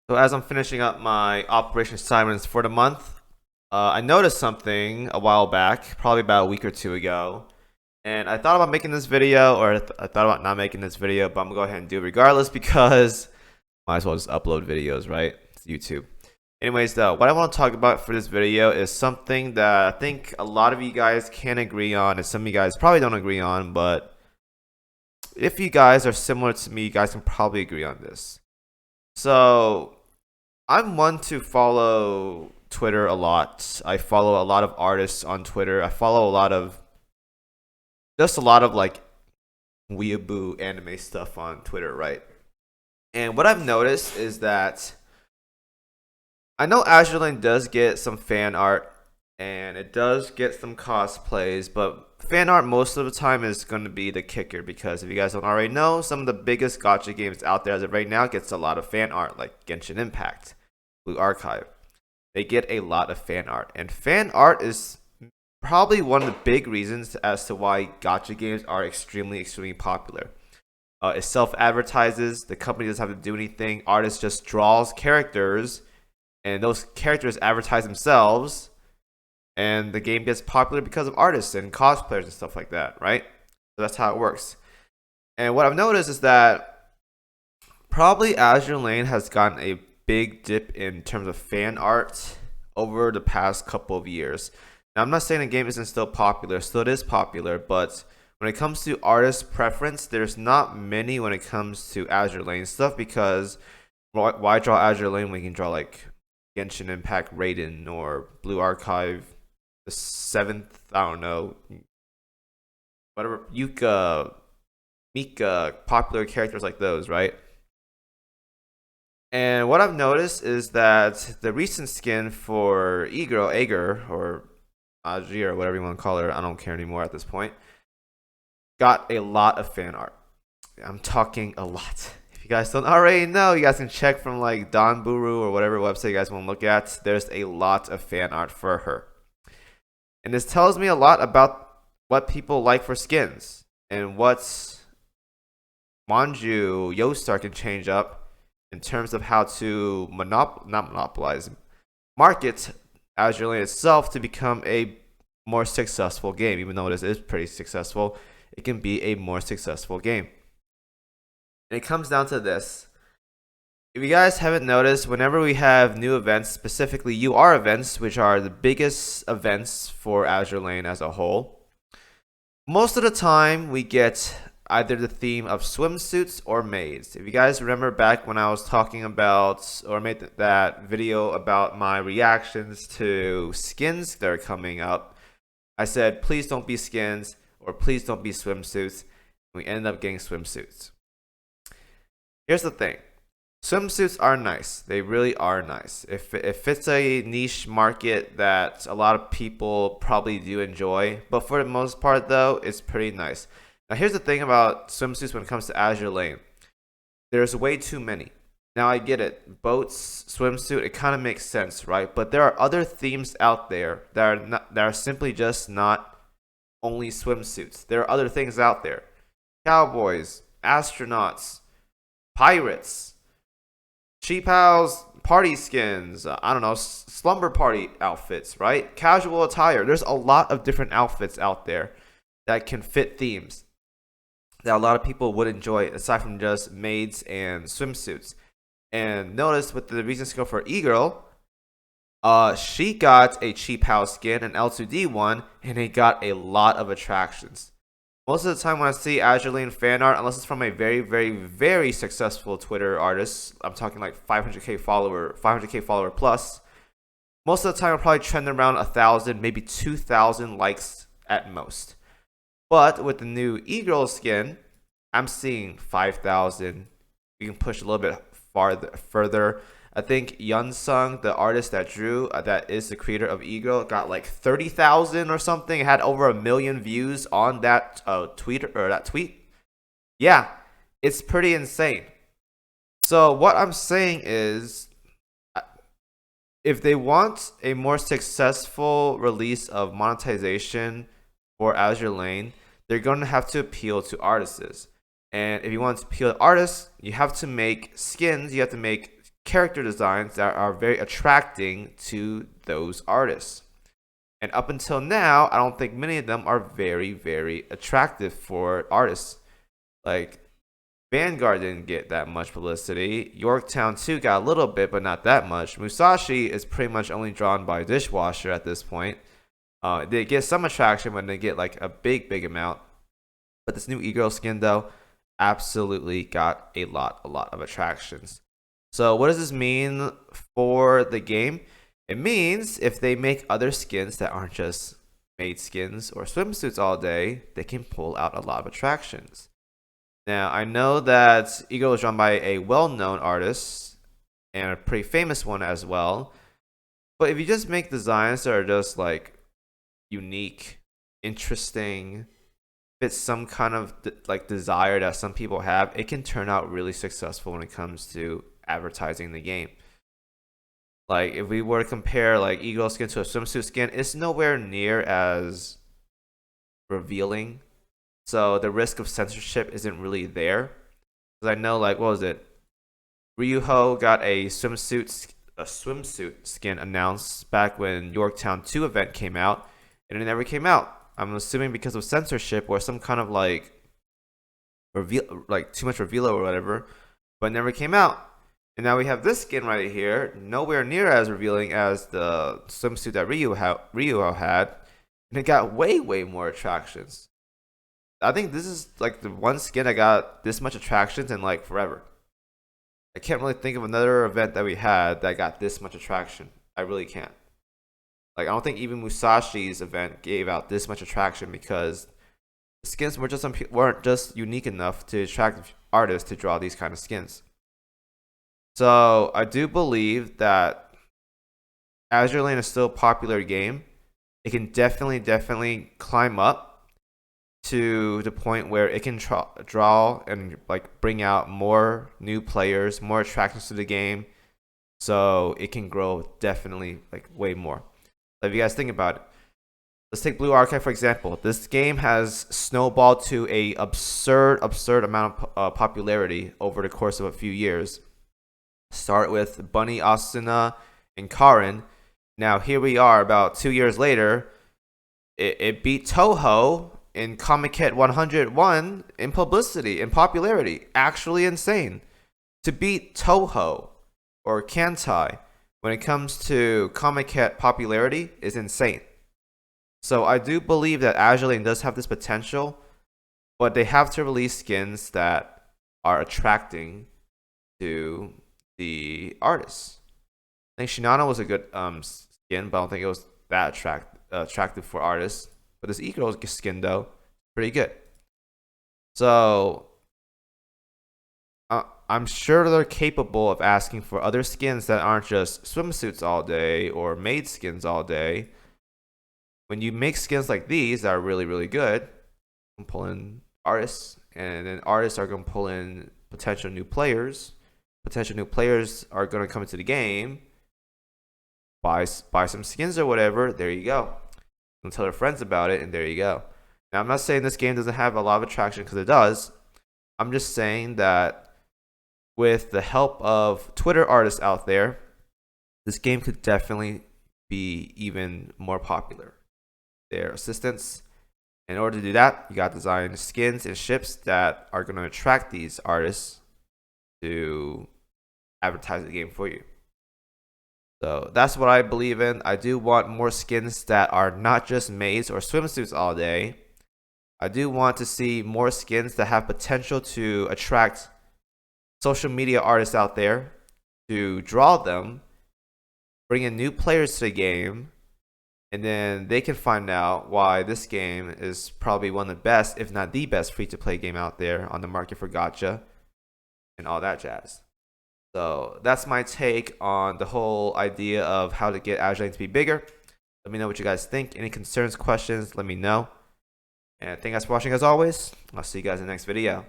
So as I'm finishing up my operation assignments for the month, I noticed something a while back, probably about a week or two ago, and I thought about making this video, or I thought about not making this video, but I'm gonna go ahead and do it regardless because might as well just upload videos, right? It's YouTube. Anyways, though, what I want to talk about for this video is something that I think a lot of you guys can agree on, and some of you guys probably don't agree on, but if you guys are similar to me, you guys can probably agree on this. So I'm one to follow Twitter a lot. I follow a lot of artists on Twitter. I follow a lot of like weeaboo anime stuff on Twitter, right? And what I've noticed is that I know Azur Lane does get some fan art and it does get some cosplays, but fan art most of the time is going to be the kicker because if you guys don't already know, some of the biggest gacha games out there as of right now gets a lot of fan art, like Genshin Impact, Blue Archive. They get a lot of fan art, and fan art is probably one of the big reasons as to why gacha games are extremely popular. It self-advertises. The company doesn't have to do anything. Artist just draws characters, and those characters advertise themselves, and the game gets popular because of artists and cosplayers and stuff like that, right? So that's how it works. And what I've noticed is that probably Azur Lane has gotten a big dip in terms of fan art over the past couple of years. Now, I'm not saying the game isn't still popular. Still, it is popular, but when it comes to artist preference, there's not many when it comes to Azur Lane stuff because why draw Azur Lane when you can draw like Genshin Impact Raiden or Blue Archive, the seventh, I don't know, whatever, Yuka, Mika, popular characters like those, right? And what I've noticed is that the recent skin for E-Girl, Ager, or Azir, or whatever you want to call her, I don't care anymore at this point, got a lot of fan art. I'm talking a lot. If you guys don't already know, you guys can check from like Don Buru or whatever website you guys want to look at. There's a lot of fan art for her. And this tells me a lot about what people like for skins and what Manjuu, Yostar can change up in terms of how to not monopolize, market Azur Lane itself to become a more successful game. Even though it is pretty successful, it can be a more successful game. And it comes down to this. If you guys haven't noticed, whenever we have new events, specifically UR events, which are the biggest events for Azur Lane as a whole, most of the time we get either the theme of swimsuits or maids. If you guys remember back when I was talking about or made that video about my reactions to skins that are coming up, I said please don't be skins or please don't be swimsuits. We ended up getting swimsuits. Here's the thing. Swimsuits are nice. They really are nice. If it's a niche market that a lot of people probably do enjoy, but for the most part though, it's pretty nice. Now here's the thing about swimsuits when it comes to Azur Lane. There's way too many. Now I get it. Boats, swimsuit, it kind of makes sense, right? But there are other themes out there that are simply just not only swimsuits. There are other things out there. Cowboys, astronauts, pirates, cheap house party skins, I don't know, slumber party outfits, right? Casual attire. There's a lot of different outfits out there that can fit themes that a lot of people would enjoy aside from just maids and swimsuits. And notice with the recent skill for E-Girl, she got a cheap house skin, an L2D one, and it got a lot of attractions. Most of the time when I see Azur Lane fan art, unless it's from a very successful Twitter artist, I'm talking like 500k follower plus, most of the time I'm probably trending around 1,000, maybe 2,000 likes at most. But with the new E-Girl skin, I'm seeing 5,000. We can push a little bit further. I think Yunsung, the artist that drew, that is the creator of E-Girl, got like 30,000 or something. It had over 1 million views on that tweet. Yeah, it's pretty insane. So what I'm saying is, if they want a more successful release of monetization for Azur Lane, they're going to have to appeal to artists. And if you want to appeal to artists, you have to make skins, you have to make character designs that are very attracting to those artists. And up until now, I don't think many of them are very, very attractive for artists. Like Vanguard didn't get that much publicity. Yorktown 2 got a little bit, but not that much. Musashi is pretty much only drawn by Dishwasher at this point. They get some attraction when they get like a big, big amount. But this new e-girl skin, though, absolutely got a lot of attractions. So what does this mean for the game? It means if they make other skins that aren't just maid skins or swimsuits all day, they can pull out a lot of attractions. Now, I know that e-girl is drawn by a well-known artist and a pretty famous one as well. But if you just make designs that are just like unique, interesting, fit some kind of like desire that some people have, it can turn out really successful when it comes to advertising the game. Like if we were to compare like e-girl skin to a swimsuit skin, it's nowhere near as revealing. So the risk of censorship isn't really there. Because I know like what was it? Ryuho got a swimsuit skin announced back when Yorktown 2 event came out, and it never came out. I'm assuming because of censorship or some kind of like reveal, like too much reveal or whatever, but it never came out. And now we have this skin right here, nowhere near as revealing as the swimsuit that Ryuho had, and it got way more attractions. I think this is like the one skin that got this much attractions in like forever. I can't really think of another event that we had that got this much attraction. I really can't. Like I don't think even Musashi's event gave out this much attraction because the skins weren't just unique enough to attract artists to draw these kind of skins. So I do believe that Azur Lane is still a popular game. It can definitely climb up to the point where it can draw and like bring out more new players, more attractions to the game. So it can grow definitely like way more. If you guys think about it, let's take Blue Archive for example. This game has snowballed to a absurd amount of popularity over the course of a few years. Start with Bunny, Asuna, and Karin. Now here we are about 2 years later. It beat Toho in Comiket 101 in publicity and popularity. Actually insane. To beat Toho or Kantai when it comes to Comiket popularity is insane. So I do believe that Azur Lane does have this potential, but they have to release skins that are attracting to the artists. I think Shinano was a good skin, but I don't think it was that attractive for artists. But this e-girl skin though, pretty good. So I'm sure they're capable of asking for other skins that aren't just swimsuits all day or maid skins all day. When you make skins like these that are really good, you can pull in artists, and then artists are going to pull in potential new players. Potential new players are going to come into the game, buy some skins or whatever. There you go. And tell their friends about it, and there you go. Now, I'm not saying this game doesn't have a lot of attraction, because it does. I'm just saying that with the help of Twitter artists out there, this game could definitely be even more popular. Their assistants. In order to do that, you got to design skins and ships that are going to attract these artists to advertise the game for you. So that's what I believe in. I do want more skins that are not just maids or swimsuits all day. I do want to see more skins that have potential to attract social media artists out there, to draw them, bring in new players to the game, and then they can find out why this game is probably one of the best, if not the best, free-to-play game out there on the market for gacha and all that jazz. So that's my take on the whole idea of how to get Azur Lane to be bigger. Let me know what you guys think. Any concerns, questions, let me know. And thank you guys for watching as always. I'll see you guys in the next video.